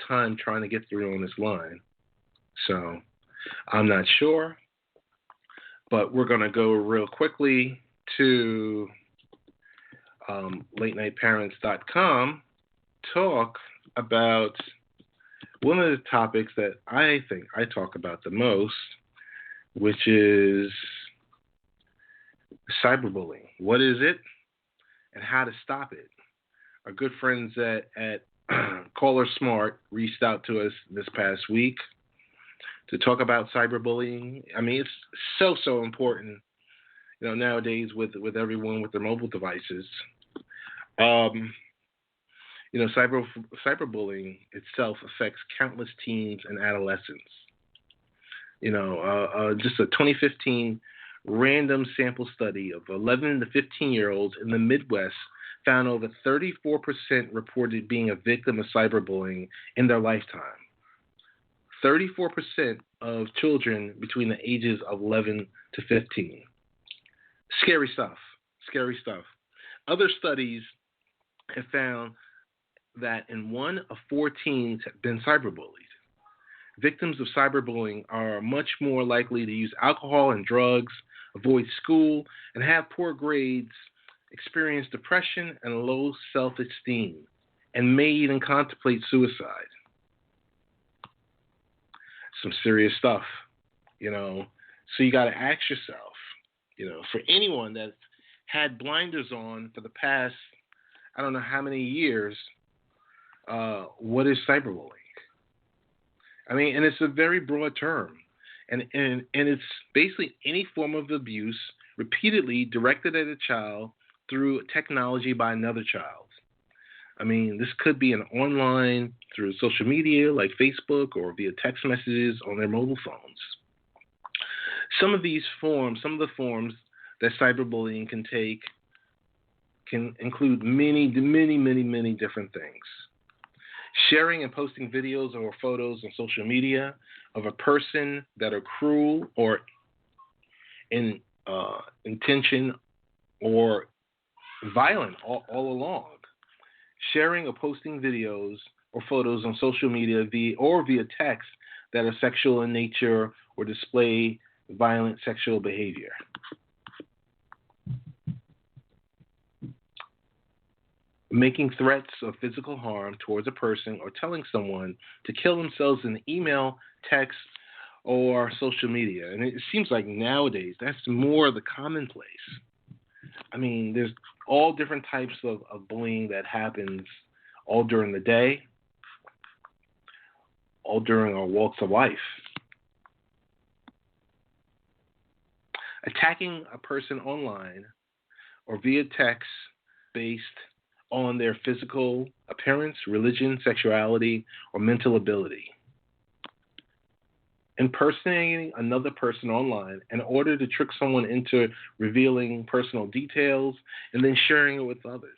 time trying to get through on this line. So I'm not sure, but we're going to go real quickly to latenightparents.com, talk about one of the topics that I think I talk about the most, which is cyberbullying. What is it and how to stop it? Our good friends at Caller Smart reached out to us this past week to talk about cyberbullying. I mean, it's so important, nowadays with everyone with their mobile devices. Cyberbullying itself affects countless teens and adolescents. Just a 2015 random sample study of 11 to 15-year-olds in the Midwest found over 34% reported being a victim of cyberbullying in their lifetime. 34% of children between the ages of 11 to 15. Scary stuff. Scary stuff. Other studies have found that in 1 of 4 teens have been cyberbullied. Victims of cyberbullying are much more likely to use alcohol and drugs, avoid school, and have poor grades, experience depression and low self-esteem, and may even contemplate suicide. Some serious stuff, So you got to ask yourself, for anyone that's had blinders on for the past, I don't know how many years, what is cyberbullying? I mean, and it's a very broad term, and it's basically any form of abuse repeatedly directed at a child through technology by another child. I mean, this could be an online, through social media like Facebook, or via text messages on their mobile phones. Some of the forms that cyberbullying can take can include many different things. Sharing and posting videos or photos on social media of a person that are cruel or in intention or violent all along. Sharing or posting videos or photos on social media via text that are sexual in nature or display violent sexual behavior. Making threats of physical harm towards a person or telling someone to kill themselves in email, text, or social media. And it seems like nowadays that's more the commonplace. I mean, there's all different types of bullying that happens all during the day, all during our walks of life. Attacking a person online or via text based on their physical appearance, religion, sexuality, or mental ability. Impersonating another person online in order to trick someone into revealing personal details and then sharing it with others.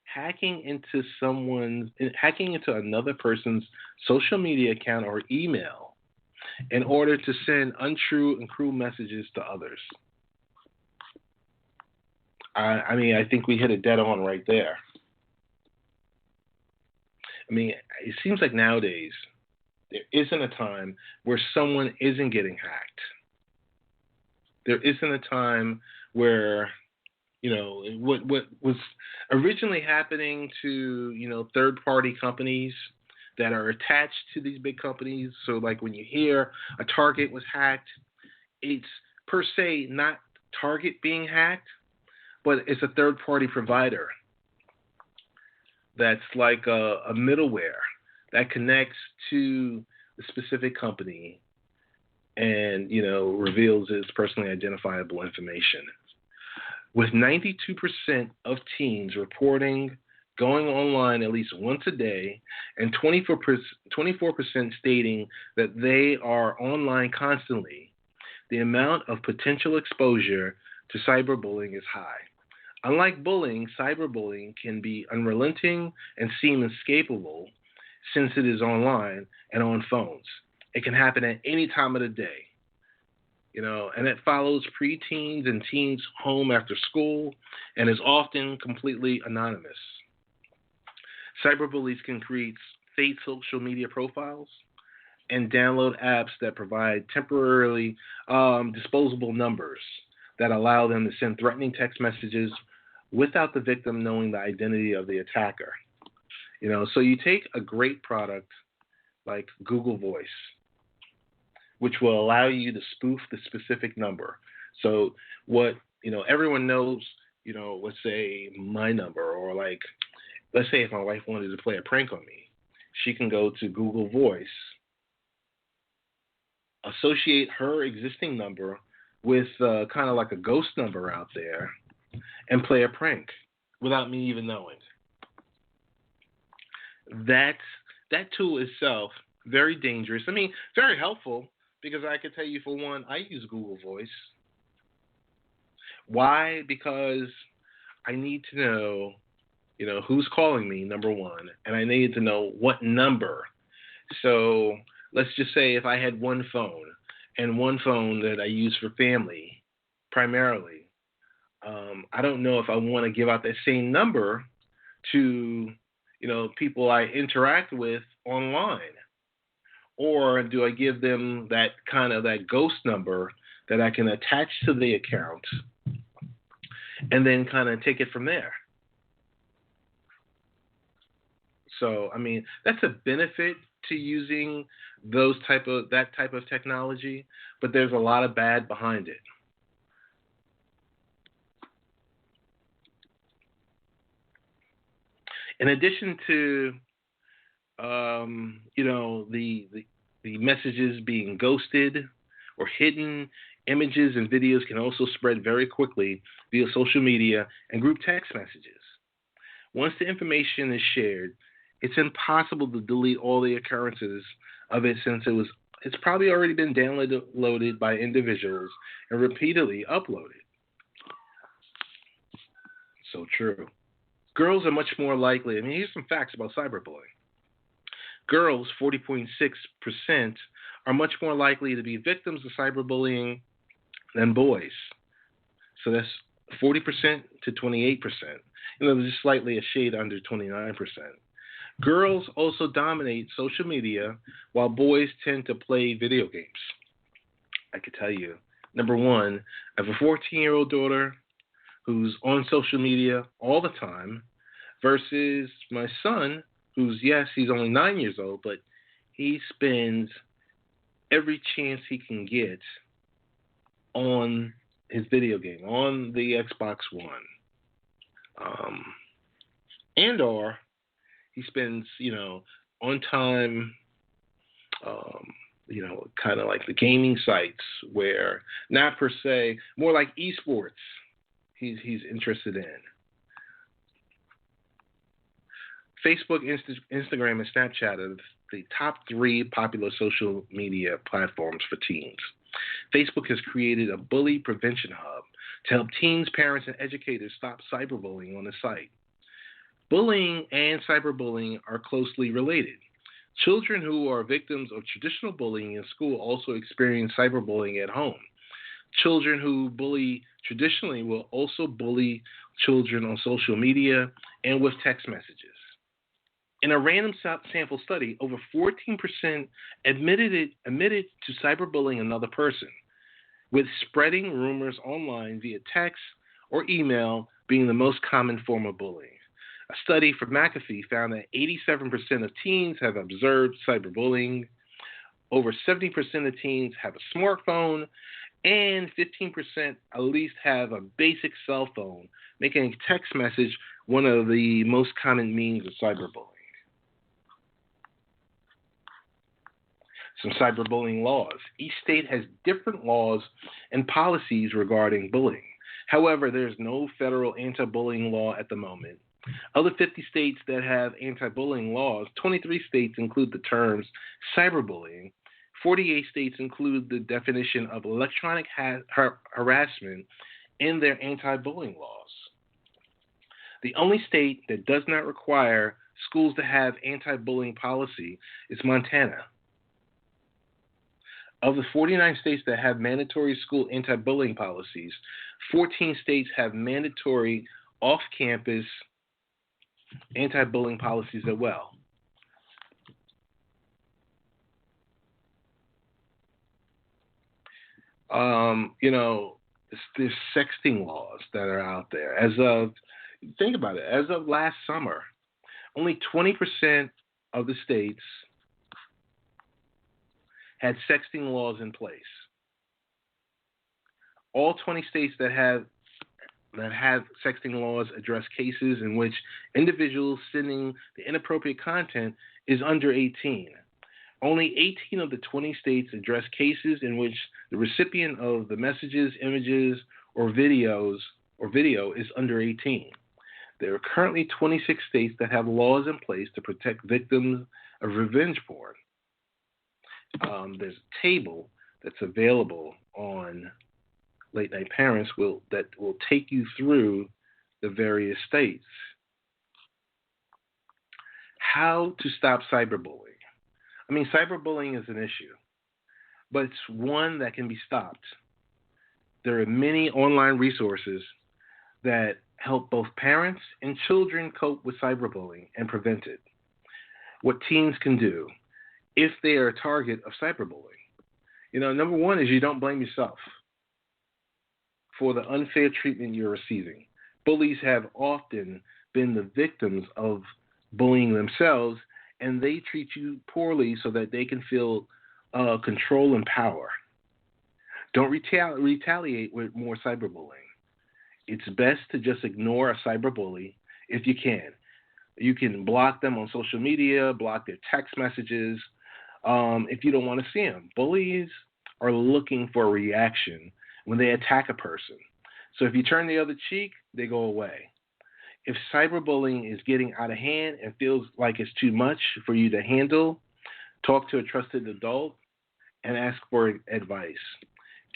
Hacking into another person's social media account or email in order to send untrue and cruel messages to others. I mean, I think we hit it dead on right there. I mean, it seems like nowadays there isn't a time where someone isn't getting hacked. There isn't a time where, what was originally happening to, third-party companies that are attached to these big companies. So, like when you hear a Target was hacked, it's per se not Target being hacked, but it's a third-party provider that's like a middleware that connects to the specific company and, reveals its personally identifiable information. With 92% of teens reporting going online at least once a day and 24% stating that they are online constantly, the amount of potential exposure to cyberbullying is high. Unlike bullying, cyberbullying can be unrelenting and seem inescapable since it is online and on phones. It can happen at any time of the day, and it follows preteens and teens home after school and is often completely anonymous. Cyberbullies can create fake social media profiles and download apps that provide temporarily disposable numbers that allow them to send threatening text messages without the victim knowing the identity of the attacker. So you take a great product like Google Voice, which will allow you to spoof the specific number. So what everyone knows, let's say my number, or like let's say if my wife wanted to play a prank on me, she can go to Google Voice, associate her existing number with kind of like a ghost number out there, and play a prank without me even knowing. That tool itself, very dangerous. I mean, very helpful, because I can tell you, for one, I use Google Voice. Why? Because I need to know, who's calling me, number one, and I need to know what number. So let's just say if I had one phone, and one phone that I use for family primarily, I don't know if I want to give out that same number to, people I interact with online. Or do I give them that kind of that ghost number that I can attach to the account and then kind of take it from there? So, I mean, that's a benefit to using that type of technology, but there's a lot of bad behind it. In addition to the messages being ghosted or hidden, images and videos can also spread very quickly via social media and group text messages. Once the information is shared, it's impossible to delete all the occurrences of it, since it's probably already been downloaded by individuals and repeatedly uploaded. So true. Girls are much more likely. I mean, here's some facts about cyberbullying. Girls, 40.6%, are much more likely to be victims of cyberbullying than boys. So that's 40% to 28%. Just slightly a shade under 29%. Girls also dominate social media, while boys tend to play video games. I could tell you, number one, I have a 14-year-old daughter who's on social media all the time, versus my son, who's, yes, he's only 9 years old, but he spends every chance he can get on his video game, on the Xbox One. And/or he spends, on time, kind of like the gaming sites, where not per se, more like esports he's interested in. Facebook, Instagram, and Snapchat are the top 3 popular social media platforms for teens. Facebook has created a bully prevention hub to help teens, parents, and educators stop cyberbullying on the site. Bullying and cyberbullying are closely related. Children who are victims of traditional bullying in school also experience cyberbullying at home. Children who bully traditionally will also bully children on social media and with text messages. In a random sample study, over 14% admitted to cyberbullying another person, with spreading rumors online via text or email being the most common form of bullying. A study from McAfee found that 87% of teens have observed cyberbullying, over 70% of teens have a smartphone, and 15% at least have a basic cell phone, making a text message one of the most common means of cyberbullying. Some cyberbullying laws. Each state has different laws and policies regarding bullying. However, there's no federal anti-bullying law at the moment. Of the 50 states that have anti-bullying laws, 23 states include the terms cyberbullying. 48 states include the definition of electronic harassment in their anti-bullying laws. The only state that does not require schools to have anti-bullying policy is Montana. Of the 49 states that have mandatory school anti-bullying policies, 14 states have mandatory off-campus anti-bullying policies as well. You know, there's sexting laws that are out there. Think about it, as of last summer, only 20% of the states had sexting laws in place. All 20 states that have sexting laws address cases in which individuals sending the inappropriate content is under 18. Only 18 of the 20 states address cases in which the recipient of the messages, images, or video is under 18. There are currently 26 states that have laws in place to protect victims of revenge porn. There's a table that's available on Late Night Parents that will take you through the various states. How to stop cyberbullying. I mean, cyberbullying is an issue, but it's one that can be stopped. There are many online resources that help both parents and children cope with cyberbullying and prevent it. What teens can do if they are a target of cyberbullying. Number one is you don't blame yourself for the unfair treatment you're receiving. Bullies have often been the victims of bullying themselves, and they treat you poorly so that they can feel control and power. Don't retaliate with more cyberbullying. It's best to just ignore a cyberbully if you can. You can block them on social media, block their text messages if you don't want to see them. Bullies are looking for a reaction when they attack a person. So if you turn the other cheek, they go away. If cyberbullying is getting out of hand and feels like it's too much for you to handle, talk to a trusted adult and ask for advice.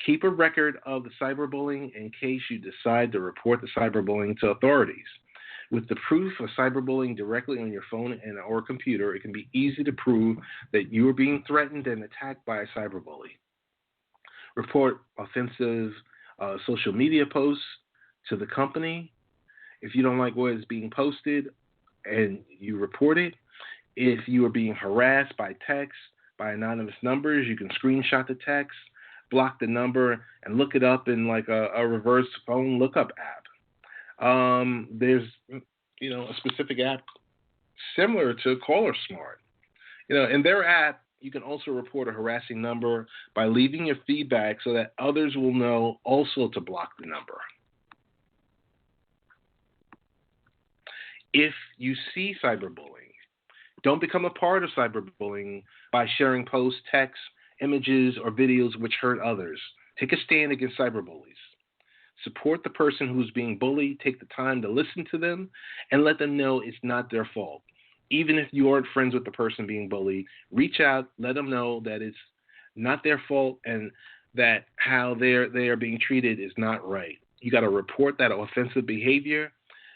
Keep a record of the cyberbullying in case you decide to report the cyberbullying to authorities. With the proof of cyberbullying directly on your phone and or computer, it can be easy to prove that you are being threatened and attacked by a cyberbully. Report offensive social media posts to the company. If you don't like what is being posted and you report it, if you are being harassed by text, by anonymous numbers, you can screenshot the text, block the number, and look it up in like a reverse phone lookup app. There's a specific app similar to Caller Smart. In their app, you can also report a harassing number by leaving your feedback so that others will know also to block the number. If you see cyberbullying, don't become a part of cyberbullying by sharing posts, texts, images, or videos which hurt others. Take a stand against cyberbullies. Support the person who's being bullied. Take the time to listen to them and let them know it's not their fault. Even if you aren't friends with the person being bullied, reach out, let them know that it's not their fault and that how they are being treated is not right. You got to report that offensive behavior.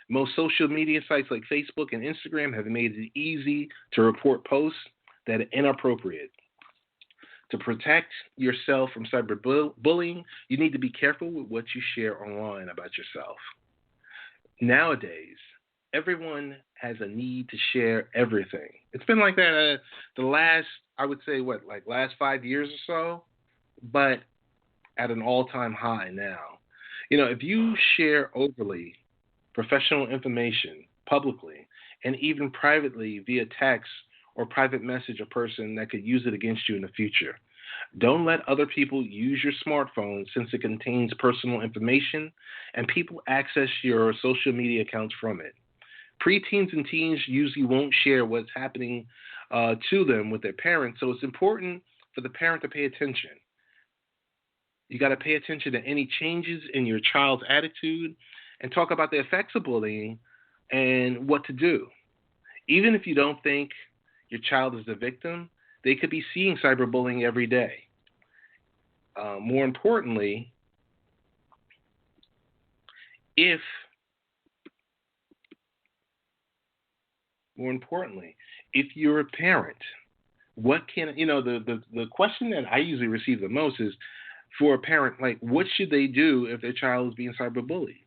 Most social media sites like Facebook and Instagram have made it easy to report posts that are inappropriate. To protect yourself from cyberbullying, you need to be careful with what you share online about yourself. Nowadays, everyone has a need to share everything. It's been like that the last, I would say, last 5 years or so, but at an all-time high now. If you share overly professional information publicly and even privately via text or private message a person that could use it against you in the future. Don't let other people use your smartphone since it contains personal information and people access your social media accounts from it. Preteens and teens usually won't share what's happening to them with their parents, so it's important for the parent to pay attention. You got to pay attention to any changes in your child's attitude and talk about the effects of bullying and what to do. Even if you don't think your child is the victim, they could be seeing cyberbullying every day. More importantly, if you're a parent, what can the question that I usually receive the most is for a parent, like, what should they do if their child is being cyberbullied?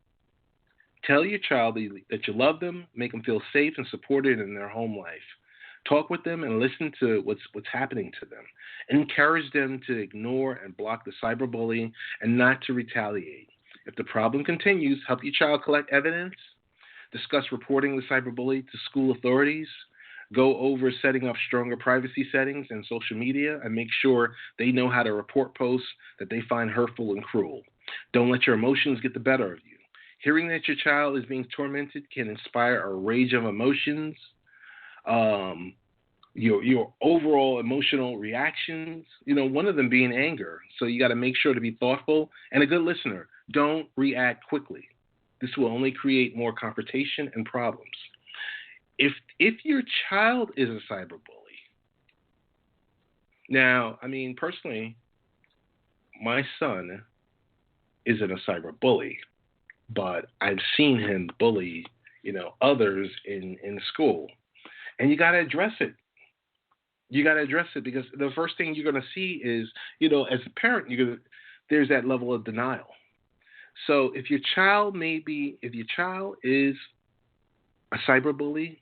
Tell your child that you love them, make them feel safe and supported in their home life. Talk with them and listen to what's happening to them. Encourage them to ignore and block the cyberbullying and not to retaliate. If the problem continues, help your child collect evidence, discuss reporting the cyberbully to school authorities, go over setting up stronger privacy settings in social media, and make sure they know how to report posts that they find hurtful and cruel. Don't let your emotions get the better of you. Hearing that your child is being tormented can inspire a range of emotions, um, your overall emotional reactions. One of them being anger. So you got to make sure to be thoughtful and a good listener. Don't react quickly. This will only create more confrontation and problems. If your child is a cyberbully, now, I mean, personally, my son isn't a cyberbully, but I've seen him bully, others in school, and you got to address it. You got to address it because the first thing you're going to see is, as a parent, there's that level of denial. So if your child is a cyberbully,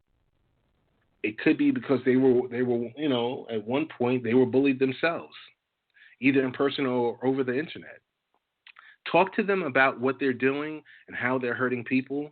it could be because they were, at one point they were bullied themselves, either in person or over the internet. Talk to them about what they're doing and how they're hurting people.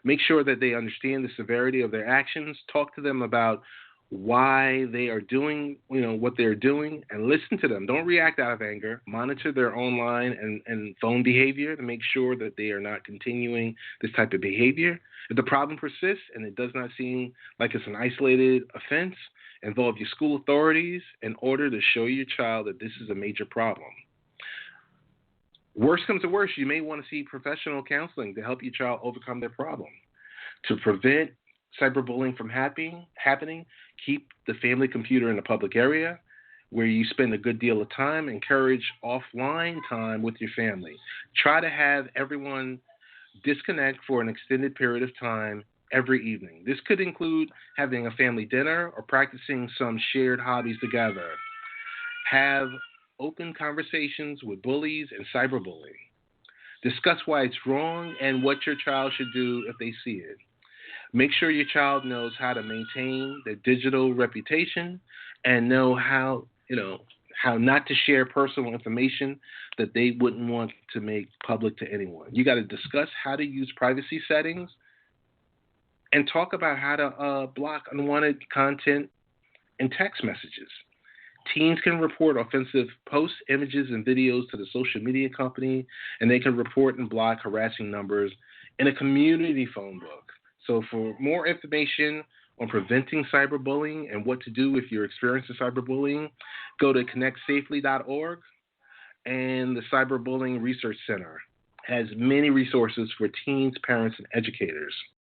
Make sure that they understand the severity of their actions. Talk to them about why they are doing, what they're doing, and listen to them. Don't react out of anger. Monitor their online and phone behavior to make sure that they are not continuing this type of behavior. If the problem persists and it does not seem like it's an isolated offense, involve your school authorities in order to show your child that this is a major problem. Worst comes to worst, you may want to see professional counseling to help your child overcome their problem. To prevent cyberbullying from happening, keep the family computer in a public area where you spend a good deal of time. Encourage offline time with your family. Try to have everyone disconnect for an extended period of time every evening. This could include having a family dinner or practicing some shared hobbies together. Have open conversations with bullies and cyberbullying. Discuss why it's wrong and what your child should do if they see it. Make sure your child knows how to maintain their digital reputation and know how not to share personal information that they wouldn't want to make public to anyone. You got to discuss how to use privacy settings and talk about how to block unwanted content and text messages. Teens can report offensive posts, images, and videos to the social media company, and they can report and block harassing numbers in a community phone book. So for more information on preventing cyberbullying and what to do if you're experiencing cyberbullying, go to connectsafely.org, and the Cyberbullying Research Center has many resources for teens, parents, and educators.